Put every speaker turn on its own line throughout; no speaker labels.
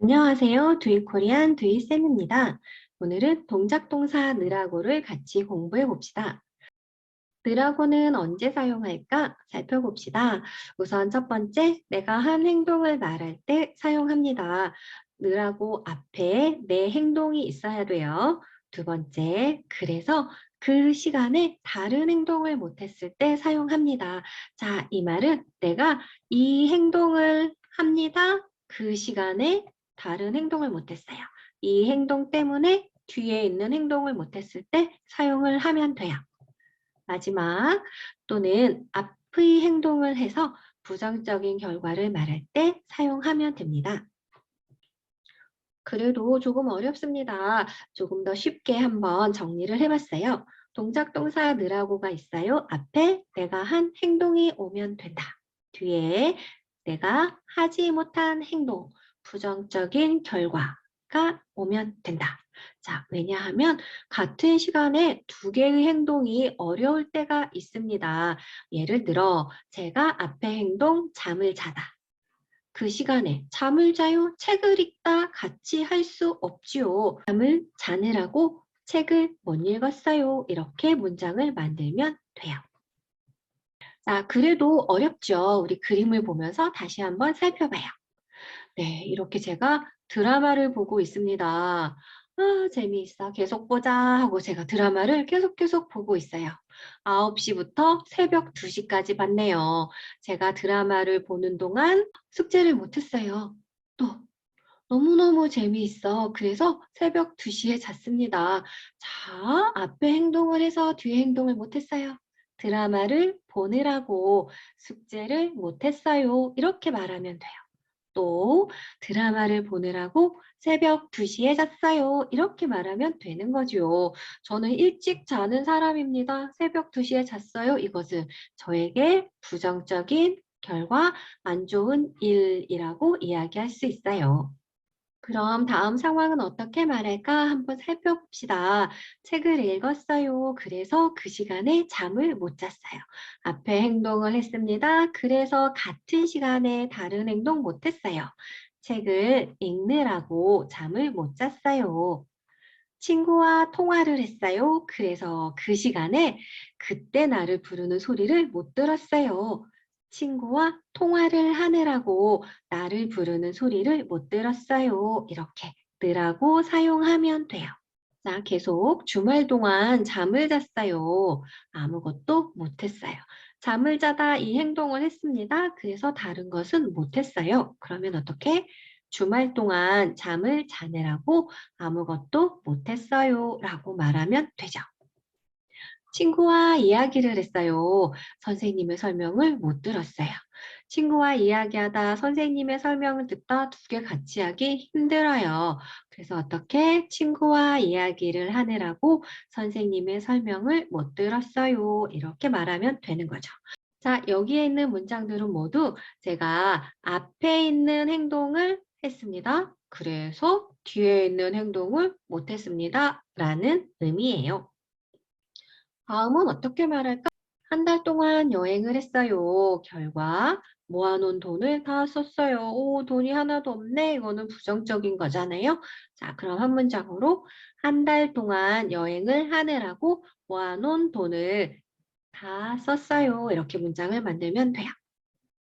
안녕하세요. 두이코리안 두이쌤입니다. 오늘은 동작동사 느라고를 같이 공부해 봅시다. 느라고는 언제 사용할까 살펴봅시다. 우선 첫 번째, 내가 한 행동을 말할 때 사용합니다. 느라고 앞에 내 행동이 있어야 돼요. 두 번째, 그래서 그 시간에 다른 행동을 못했을 때 사용합니다. 자, 이 말은 내가 이 행동을 합니다. 그 시간에 다른 행동을 못했어요. 이 행동 때문에 뒤에 있는 행동을 못했을 때 사용을 하면 돼요. 마지막 또는 앞의 행동을 해서 부정적인 결과를 말할 때 사용하면 됩니다. 그래도 조금 어렵습니다. 조금 더 쉽게 한번 정리를 해봤어요. 동작 동사 느라고가 있어요. 앞에 내가 한 행동이 오면 된다. 뒤에 내가 하지 못한 행동, 부정적인 결과가 오면 된다. 자, 왜냐하면 같은 시간에 두 개의 행동이 어려울 때가 있습니다. 예를 들어 제가 앞에 행동 잠을 자다. 그 시간에 잠을 자요, 책을 읽다 같이 할 수 없지요. 잠을 자느라고 책을 못 읽었어요. 이렇게 문장을 만들면 돼요. 자, 그래도 어렵죠. 우리 그림을 보면서 다시 한번 살펴봐요. 네, 이렇게 제가 드라마를 보고 있습니다. 아, 재미있어. 계속 보자 하고 제가 드라마를 계속 보고 있어요. 9시부터 새벽 2시까지 봤네요. 제가 드라마를 보는 동안 숙제를 못했어요. 또 너무너무 재미있어. 그래서 새벽 2시에 잤습니다. 자, 앞에 행동을 해서 뒤에 행동을 못했어요. 드라마를 보느라고 숙제를 못했어요. 이렇게 말하면 돼요. 또 드라마를 보느라고 새벽 2시에 잤어요. 이렇게 말하면 되는 거죠. 저는 일찍 자는 사람입니다. 새벽 2시에 잤어요. 이것은 저에게 부정적인 결과, 안 좋은 일이라고 이야기할 수 있어요. 그럼 다음 상황은 어떻게 말할까 한번 살펴봅시다. 책을 읽었어요. 그래서 그 시간에 잠을 못 잤어요. 앞에 행동을 했습니다. 그래서 같은 시간에 다른 행동 못 했어요. 책을 읽느라고 잠을 못 잤어요. 친구와 통화를 했어요. 그래서 그 시간에 그때 나를 부르는 소리를 못 들었어요. 친구와 통화를 하느라고 나를 부르는 소리를 못 들었어요. 이렇게 느라고 사용하면 돼요. 자, 계속 주말 동안 잠을 잤어요. 아무것도 못했어요. 잠을 자다 이 행동을 했습니다. 그래서 다른 것은 못했어요. 그러면 어떻게? 주말 동안 잠을 자느라고 아무것도 못했어요. 라고 말하면 되죠. 친구와 이야기를 했어요. 선생님의 설명을 못 들었어요. 친구와 이야기하다 선생님의 설명을 듣다 두 개 같이 하기 힘들어요. 그래서 어떻게 친구와 이야기를 하느라고 선생님의 설명을 못 들었어요. 이렇게 말하면 되는 거죠. 자, 여기에 있는 문장들은 모두 제가 앞에 있는 행동을 했습니다. 그래서 뒤에 있는 행동을 못했습니다. 라는 의미예요. 다음은 어떻게 말할까? 한 달 동안 여행을 했어요. 결과 모아놓은 돈을 다 썼어요. 오, 돈이 하나도 없네. 이거는 부정적인 거잖아요. 자, 그럼 한 문장으로 한 달 동안 여행을 하느라고 모아놓은 돈을 다 썼어요. 이렇게 문장을 만들면 돼요.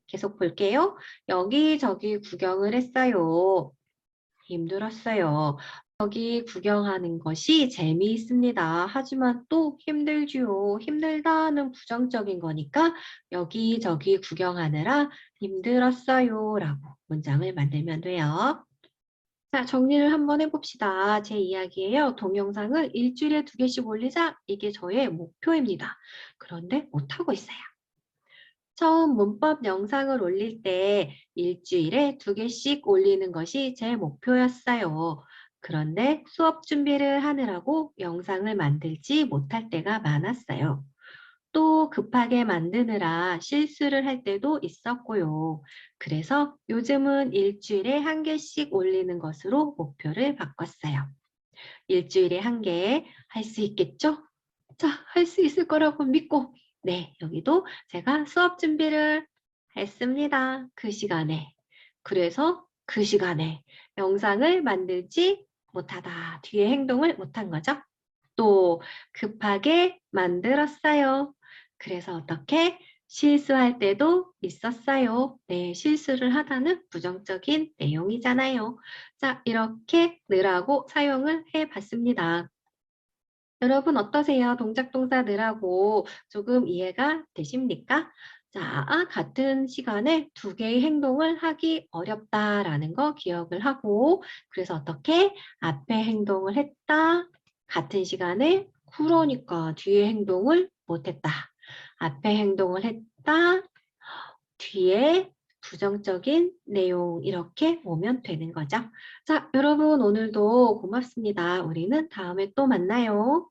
계속 볼게요. 여기저기 구경을 했어요. 힘들었어요. 여기 구경하는 것이 재미있습니다. 하지만 또 힘들지요. 힘들다는 부정적인 거니까 여기저기 구경하느라 힘들었어요. 라고 문장을 만들면 돼요. 자, 정리를 한번 해봅시다. 제 이야기예요. 동영상을 일주일에 2개씩 올리자. 이게 저의 목표입니다. 그런데 못하고 있어요. 처음 문법 영상을 올릴 때 일주일에 2개씩 올리는 것이 제 목표였어요. 그런데 수업 준비를 하느라고 영상을 만들지 못할 때가 많았어요. 또 급하게 만드느라 실수를 할 때도 있었고요. 그래서 요즘은 일주일에 1개씩 올리는 것으로 목표를 바꿨어요. 일주일에 1개 할 수 있겠죠? 자, 할 수 있을 거라고 믿고 네, 여기도 제가 수업 준비를 했습니다. 그 시간에. 그래서 그 시간에 영상을 만들지 못하다. 뒤에 행동을 못한 거죠. 또 급하게 만들었어요. 그래서 어떻게 실수할 때도 있었어요. 네, 실수를 하다는 부정적인 내용이잖아요. 자, 이렇게 느라고 사용을 해봤습니다. 여러분 어떠세요? 동작 동사 느라고 조금 이해가 되십니까? 자, 같은 시간에 두 개의 행동을 하기 어렵다라는 거 기억을 하고 그래서 어떻게 앞에 행동을 했다. 같은 시간에 그러니까 뒤에 행동을 못했다. 앞에 행동을 했다. 뒤에 부정적인 내용 이렇게 오면 되는 거죠. 자, 여러분 오늘도 고맙습니다. 우리는 다음에 또 만나요.